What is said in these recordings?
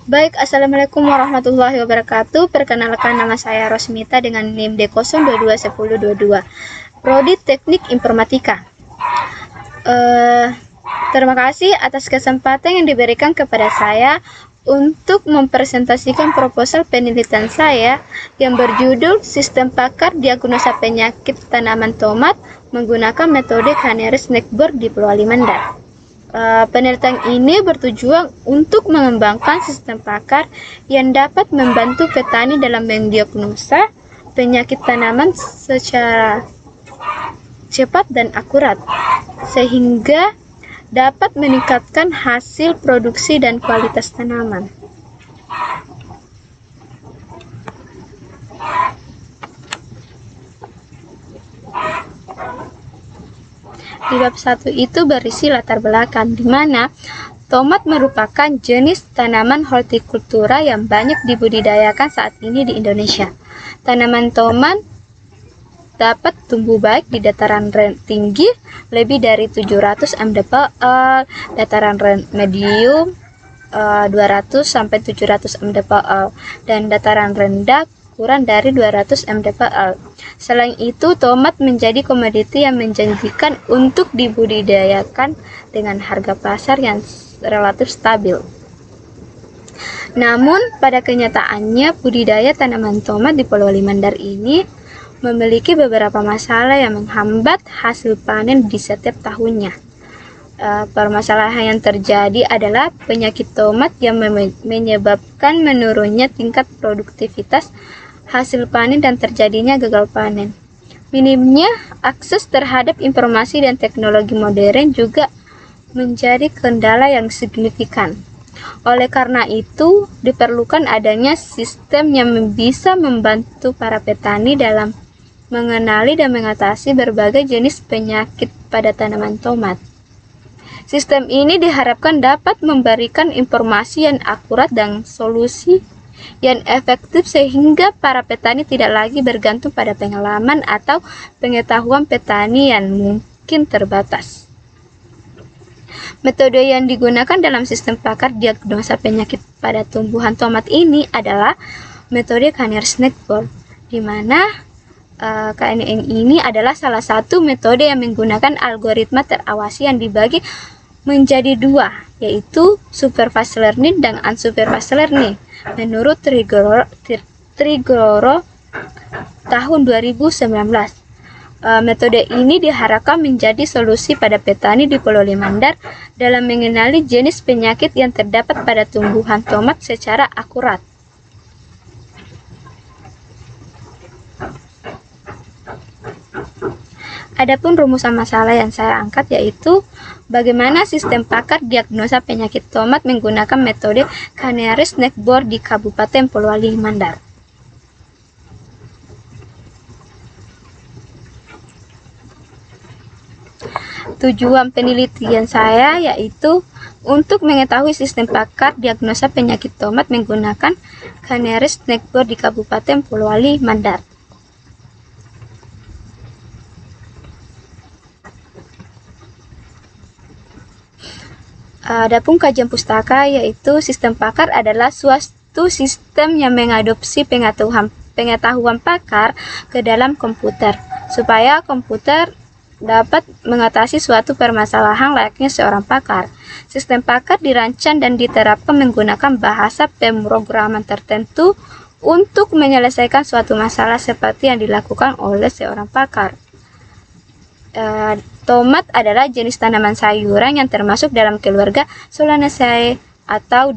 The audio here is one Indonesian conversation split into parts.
Baik, Assalamualaikum warahmatullahi wabarakatuh. Perkenalkan, nama saya Rosmita dengan NIM D0221022, Prodi Teknik Informatika. Terima kasih atas kesempatan yang diberikan kepada saya untuk mempresentasikan proposal penelitian saya yang berjudul Sistem Pakar Diagnosa Penyakit Tanaman Tomat menggunakan metode Canary Snake Borer di Pulau Alimantar. Penelitian ini bertujuan untuk mengembangkan sistem pakar yang dapat membantu petani dalam mendiagnosa penyakit tanaman secara cepat dan akurat, sehingga dapat meningkatkan hasil produksi dan kualitas tanaman. Di bab 1 itu berisi latar belakang, di mana tomat merupakan jenis tanaman hortikultura yang banyak dibudidayakan saat ini di Indonesia. Tanaman tomat dapat tumbuh baik di dataran tinggi lebih dari 700 mdpl, dataran medium 200 sampai 700 mdpl, dan dataran rendah kurang dari 200 mdpl. Selain itu, tomat menjadi komoditi yang menjanjikan untuk dibudidayakan dengan harga pasar yang relatif stabil. Namun, pada kenyataannya budidaya tanaman tomat di Pulau Alimantar ini memiliki beberapa masalah yang menghambat hasil panen di setiap tahunnya. Permasalahan yang terjadi adalah penyakit tomat yang menyebabkan menurunnya tingkat produktivitas hasil panen dan terjadinya gagal panen. Minimnya akses terhadap informasi dan teknologi modern juga menjadi kendala yang signifikan. Oleh karena itu, diperlukan adanya sistem yang bisa membantu para petani dalam mengenali dan mengatasi berbagai jenis penyakit pada tanaman tomat. Sistem ini diharapkan dapat memberikan informasi yang akurat dan solusi yang efektif sehingga para petani tidak lagi bergantung pada pengalaman atau pengetahuan petani yang mungkin terbatas. Metode yang digunakan dalam sistem pakar diagnosa penyakit pada tumbuhan tomat ini adalah metode Canary Snake Borer, di mana KNN ini adalah salah satu metode yang menggunakan algoritma terawasi yang dibagi menjadi dua, yaitu supervised learning dan unsupervised learning. Menurut Trigoro tahun 2019, metode ini diharapkan menjadi solusi pada petani di Pulau Alimantar dalam mengenali jenis penyakit yang terdapat pada tumbuhan tomat secara akurat. Adapun rumusan masalah yang saya angkat yaitu bagaimana sistem pakar diagnosa penyakit tomat menggunakan metode Canary Snake Borer di Kabupaten Pulau Alimantar. Tujuan penelitian saya yaitu untuk mengetahui sistem pakar diagnosa penyakit tomat menggunakan Canary Snake Borer di Kabupaten Pulau Alimantar. Adapun kajian pustaka yaitu sistem pakar adalah suatu sistem yang mengadopsi pengetahuan pakar ke dalam komputer supaya komputer dapat mengatasi suatu permasalahan layaknya seorang pakar. Sistem pakar dirancang dan diterapkan menggunakan bahasa pemrograman tertentu untuk menyelesaikan suatu masalah seperti yang dilakukan oleh seorang pakar. Tomat adalah jenis tanaman sayuran yang termasuk dalam keluarga Solanaceae atau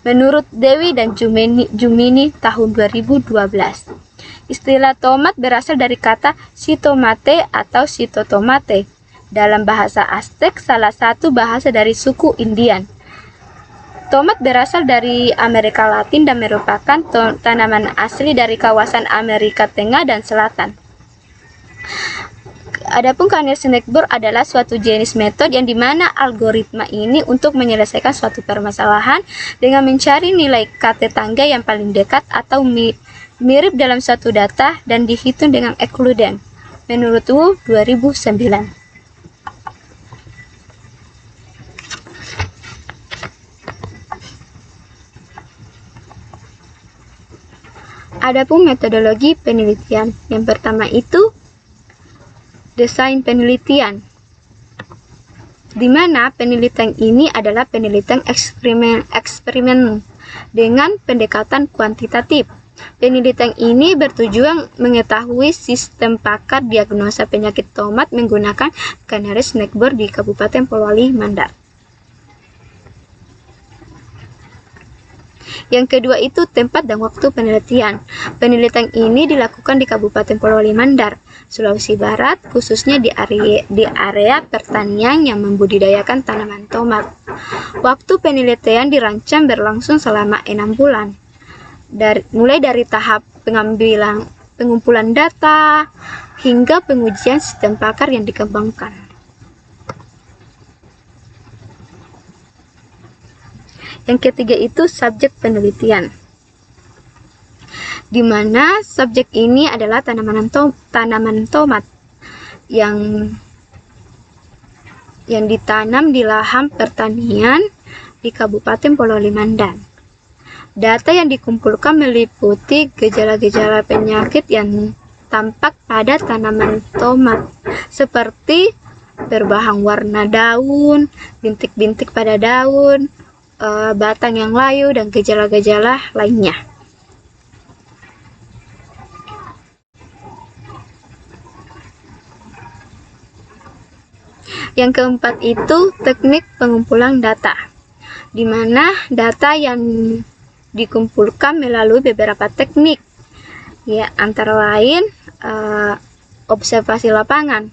menurut Dewi dan Jumini tahun 2012. Istilah tomat berasal dari kata sitomate atau sitotomate dalam bahasa Aztec, salah satu bahasa dari suku Indian. Tomat berasal dari Amerika Latin dan merupakan tanaman asli dari kawasan Amerika Tengah dan Selatan. Adapun Canary Snake Borer adalah suatu jenis metode yang dimana algoritma ini untuk menyelesaikan suatu permasalahan dengan mencari nilai KT tangga yang paling dekat atau mirip dalam suatu data dan dihitung dengan ekluden menurut Wu 2009. Adapun metodologi penelitian, yang pertama itu desain penelitian, di mana penelitian ini adalah penelitian eksperimen dengan pendekatan kuantitatif. Penelitian ini bertujuan mengetahui sistem pakar diagnosa penyakit tomat menggunakan Canary Snackboard di Kabupaten Polewali Mandar. Yang kedua itu tempat dan waktu penelitian. Penelitian ini dilakukan di Kabupaten Polewali Mandar, Sulawesi Barat, khususnya di area pertanian yang membudidayakan tanaman tomat. Waktu penelitian dirancang berlangsung selama 6 bulan. Mulai dari tahap pengumpulan data hingga pengujian sistem pakar yang dikembangkan. Yang ketiga itu subjek penelitian, di mana subjek ini adalah tanaman tomat yang ditanam di lahan pertanian di Kabupaten Polewali Mandar. Data yang dikumpulkan meliputi gejala-gejala penyakit yang tampak pada tanaman tomat, seperti perubahan warna daun, bintik-bintik pada daun, batang yang layu, dan gejala-gejala lainnya. Yang keempat itu teknik pengumpulan data, di mana data yang dikumpulkan melalui beberapa teknik, ya, antara lain observasi lapangan,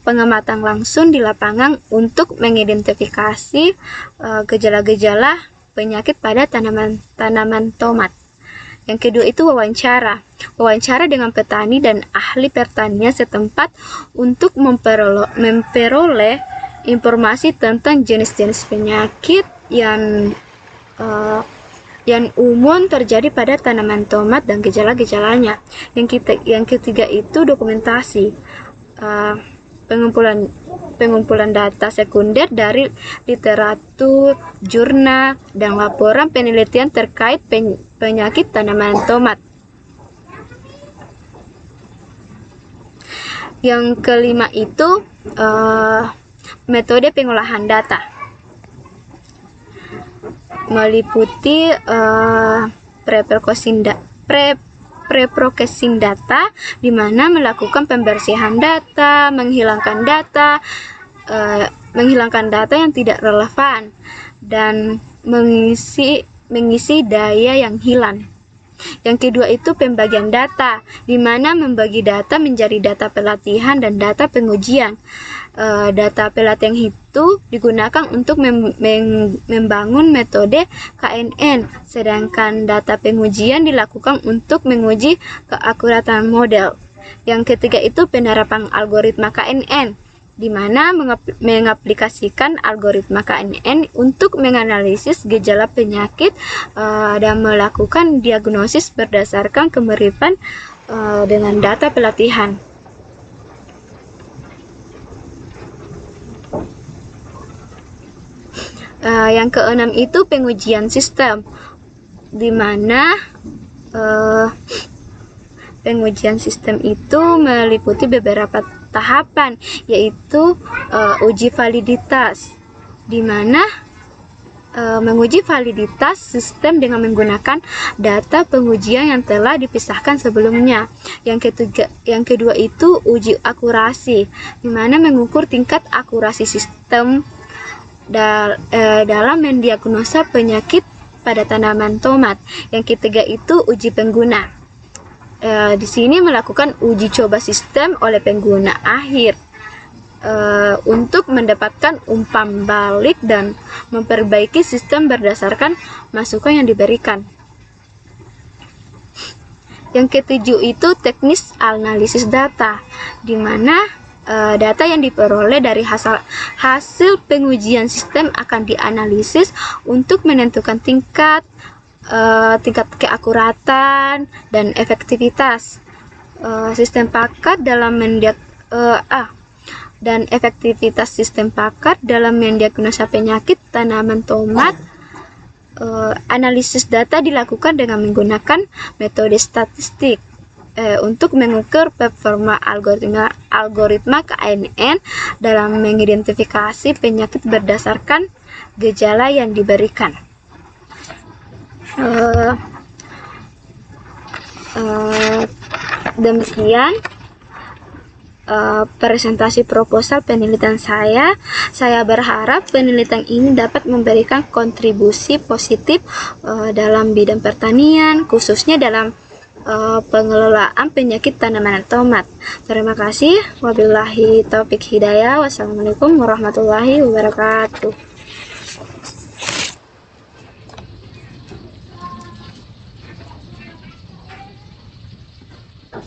pengamatan langsung di lapangan untuk mengidentifikasi gejala-gejala penyakit pada tanaman tomat. Yang kedua itu wawancara dengan petani dan ahli pertanian setempat untuk memperoleh informasi tentang jenis-jenis penyakit yang umum terjadi pada tanaman tomat dan gejala-gejalanya. Yang ketiga itu dokumentasi, pengumpulan data sekunder dari literatur, jurnal, dan laporan penelitian terkait penyakit tanaman tomat. Yang kelima itu metode pengolahan data, meliputi preprocessing data, di mana melakukan pembersihan data, menghilangkan data yang tidak relevan, dan mengisi daya yang hilang. Yang kedua itu pembagian data, di mana membagi data menjadi data pelatihan dan data pengujian. Data pelatihan itu digunakan untuk membangun metode KNN, sedangkan data pengujian dilakukan untuk menguji keakuratan model. Yang ketiga itu penerapan algoritma KNN, di mana mengaplikasikan algoritma KNN untuk menganalisis gejala penyakit dan melakukan diagnosis berdasarkan kemiripan dengan data pelatihan. Yang keenam itu pengujian sistem, di mana pengujian sistem itu meliputi beberapa tahapan, yaitu uji validitas, di mana menguji validitas sistem dengan menggunakan data pengujian yang telah dipisahkan sebelumnya. Yang kedua itu uji akurasi, di mana mengukur tingkat akurasi sistem dalam mendiagnosa penyakit pada tanaman tomat. Yang ketiga itu uji pengguna. Di sini melakukan uji coba sistem oleh pengguna akhir untuk mendapatkan umpan balik dan memperbaiki sistem berdasarkan masukan yang diberikan. Yang ketujuh itu teknis analisis data, di mana data yang diperoleh dari hasil pengujian sistem akan dianalisis untuk menentukan tingkat keakuratan dan efektivitas sistem pakan dan efektivitas sistem pakan dalam mendiagnosa penyakit tanaman tomat Analisis data dilakukan dengan menggunakan metode statistik untuk mengukur performa algoritma KNN dalam mengidentifikasi penyakit berdasarkan gejala yang diberikan. Demikian presentasi proposal penelitian saya. Saya berharap penelitian ini dapat memberikan kontribusi positif dalam bidang pertanian, khususnya dalam pengelolaan penyakit tanaman tomat. Terima kasih. Wabillahi taufik hidayah. Wassalamualaikum warahmatullahi wabarakatuh.